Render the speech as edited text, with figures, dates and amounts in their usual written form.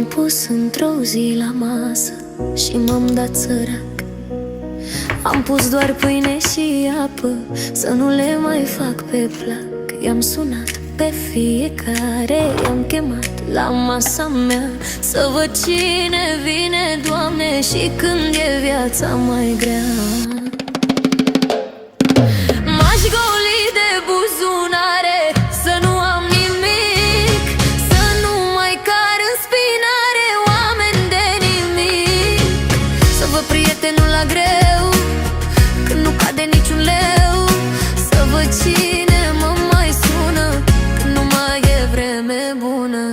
M-am pus într-o zi la masă și m-am dat sărac. Am pus doar pâine și apă, să nu le mai fac pe plac. I-am sunat pe fiecare, i-am chemat la masa mea, să văd cine vine, Doamne, și când e viața mai grea. M-aș goli de buzunare, să nu am nimic, să nu mai car în spinare oameni de nimic. Să văd prietenul la greu, când nu cade niciun leu, să văd cine mă mai sună, când nu mai e vreme bună.